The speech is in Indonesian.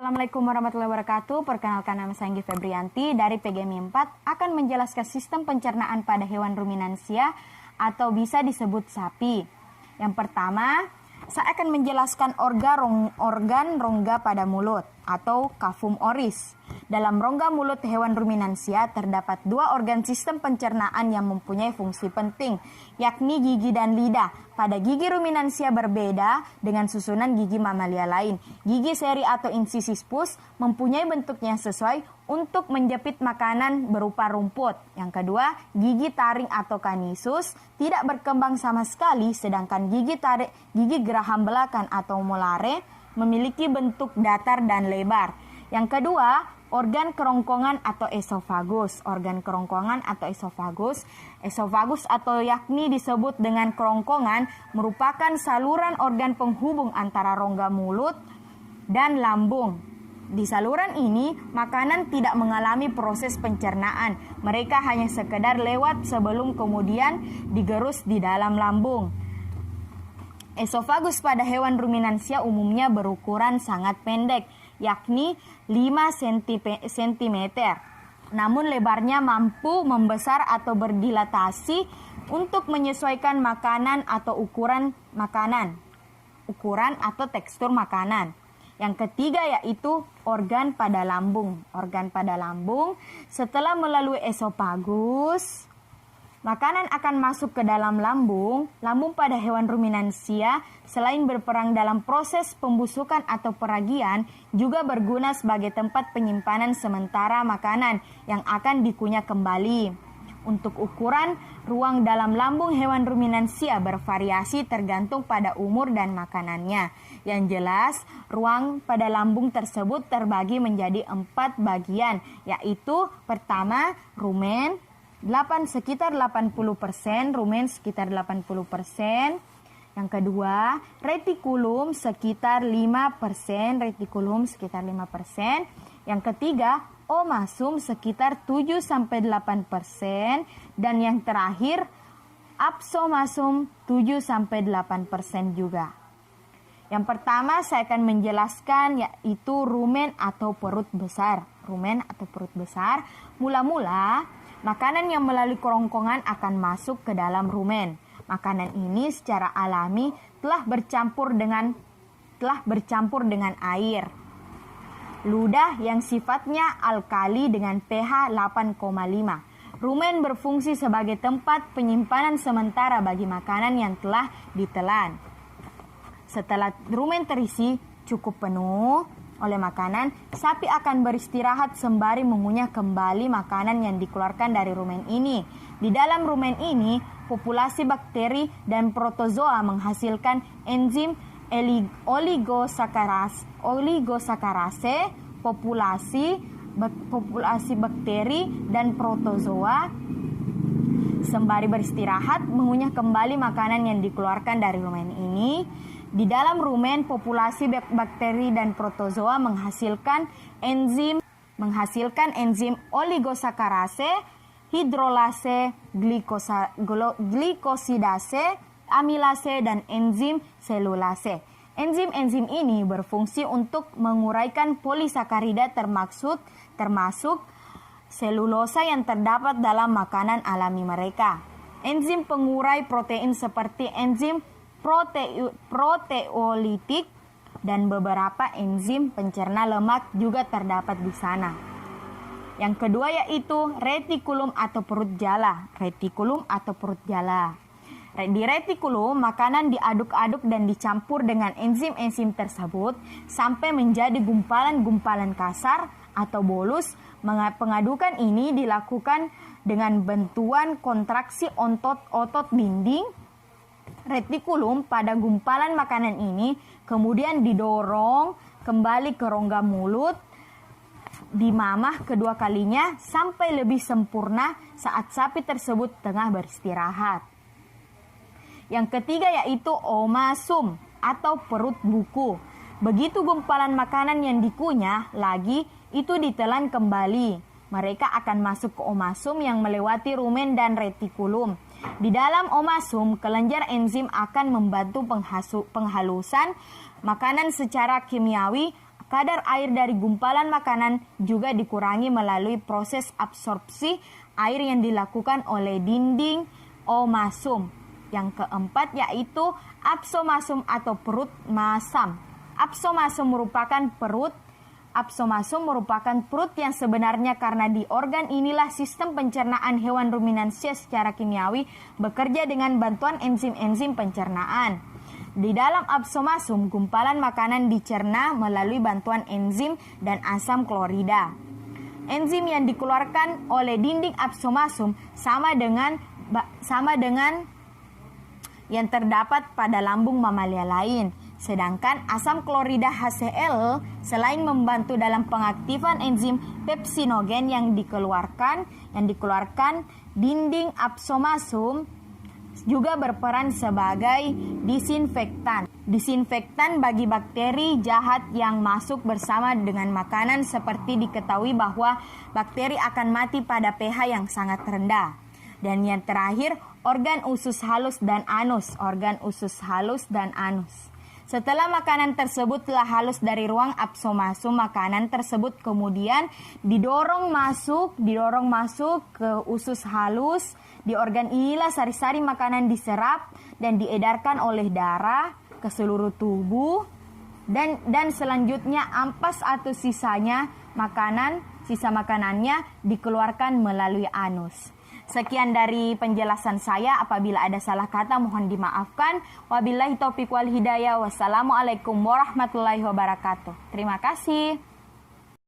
Assalamualaikum warahmatullahi wabarakatuh. Perkenalkan, nama saya Anggi Febrianti dari PGMI 4 akan menjelaskan sistem pencernaan pada hewan ruminansia atau bisa disebut sapi. Yang pertama, saya akan menjelaskan organ rongga pada mulut atau cavum oris. Dalam rongga mulut hewan ruminansia terdapat dua organ sistem pencernaan yang mempunyai fungsi penting, yakni gigi dan lidah. Pada gigi ruminansia berbeda dengan susunan gigi mamalia lain. Gigi seri atau incissus pus mempunyai bentuknya sesuai untuk menjepit makanan berupa rumput. Yang kedua, gigi taring atau kanisus tidak berkembang sama sekali, sedangkan gigi geraham belakang atau molare memiliki bentuk datar dan lebar. Yang kedua, organ kerongkongan atau esofagus. Organ kerongkongan atau esofagus atau yakni disebut dengan kerongkongan merupakan saluran organ penghubung antara rongga mulut dan lambung. Di saluran ini, makanan tidak mengalami proses pencernaan. Mereka hanya sekedar lewat sebelum kemudian digerus di dalam lambung. Esofagus pada hewan ruminansia umumnya berukuran sangat pendek, yakni 5 cm. Namun lebarnya mampu membesar atau berdilatasi untuk menyesuaikan makanan atau ukuran atau tekstur makanan. Yang ketiga yaitu organ pada lambung. Organ pada lambung setelah melalui esofagus, makanan akan masuk ke dalam lambung. Lambung pada hewan ruminansia selain berperan dalam proses pembusukan atau peragian, juga berguna sebagai tempat penyimpanan sementara makanan yang akan dikunyah kembali. Untuk ukuran, ruang dalam lambung hewan ruminansia bervariasi tergantung pada umur dan makanannya. Yang jelas, ruang pada lambung tersebut terbagi menjadi 4 bagian, yaitu pertama, rumen, sekitar 80%, rumen sekitar 80%. Yang kedua, retikulum sekitar 5%, Yang ketiga, omasum sekitar 7-8%. Dan yang terakhir, apsomasum 7-8% juga. Yang pertama saya akan menjelaskan yaitu rumen atau perut besar. Mula-mula, makanan yang melalui kerongkongan akan masuk ke dalam rumen. Makanan ini secara alami telah bercampur dengan air. Ludah yang sifatnya alkali dengan pH 8,5. Rumen berfungsi sebagai tempat penyimpanan sementara bagi makanan yang telah ditelan. Setelah rumen terisi cukup penuh oleh makanan, sapi akan beristirahat sembari mengunyah kembali makanan yang dikeluarkan dari rumen ini. Di dalam rumen ini, populasi bakteri dan protozoa menghasilkan enzim oligosakarase. Populasi bakteri dan protozoa sembari beristirahat mengunyah kembali makanan yang dikeluarkan dari rumen ini. Di dalam rumen, populasi bakteri dan protozoa menghasilkan enzim oligosakarase, hidrolase, glikosidase, amilase, dan enzim selulase. Enzim-enzim ini berfungsi untuk menguraikan polisakarida termasuk selulosa yang terdapat dalam makanan alami mereka. Enzim pengurai protein seperti enzim proteolitik dan beberapa enzim pencerna lemak juga terdapat di sana. Yang kedua yaitu retikulum atau perut jala. Di retikulum, makanan diaduk-aduk dan dicampur dengan enzim-enzim tersebut sampai menjadi gumpalan-gumpalan kasar atau bolus. Pengadukan ini dilakukan dengan bantuan kontraksi otot dinding retikulum pada gumpalan makanan ini, kemudian didorong kembali ke rongga mulut, dimamah kedua kalinya sampai lebih sempurna saat sapi tersebut tengah beristirahat. Yang ketiga yaitu omasum atau perut buku. Begitu gumpalan makanan yang dikunyah lagi itu ditelan kembali, mereka akan masuk ke omasum yang melewati rumen dan retikulum. Di dalam omasum, kelenjar enzim akan membantu penghalusan makanan secara kimiawi kadar air dari gumpalan makanan juga dikurangi melalui proses absorpsi air yang dilakukan oleh dinding omasum. Yang keempat yaitu apsomasum atau perut masam. Apsomasum merupakan perut yang sebenarnya karena di organ inilah sistem pencernaan hewan ruminansia secara kimiawi bekerja dengan bantuan enzim-enzim pencernaan. Di dalam apsomasum, gumpalan makanan dicerna melalui bantuan enzim dan asam klorida. Enzim yang dikeluarkan oleh dinding apsomasum sama dengan yang terdapat pada lambung mamalia lain. Sedangkan asam klorida HCl selain membantu dalam pengaktifan enzim pepsinogen yang dikeluarkan dinding apsomasum juga berperan sebagai disinfektan. Disinfektan bagi bakteri jahat yang masuk bersama dengan makanan, seperti diketahui bahwa bakteri akan mati pada pH yang sangat rendah. Dan yang terakhir, organ usus halus dan anus. Setelah makanan tersebut telah halus dari ruang apsomasum, makanan tersebut kemudian didorong masuk ke usus halus. Di organ inilah sari-sari makanan diserap dan diedarkan oleh darah ke seluruh tubuh, dan selanjutnya ampas atau sisa makanannya dikeluarkan melalui anus. Sekian dari penjelasan saya. Apabila ada salah kata mohon dimaafkan. Wabillahi taufiq wal hidayah. Wassalamualaikum warahmatullahi wabarakatuh. Terima kasih.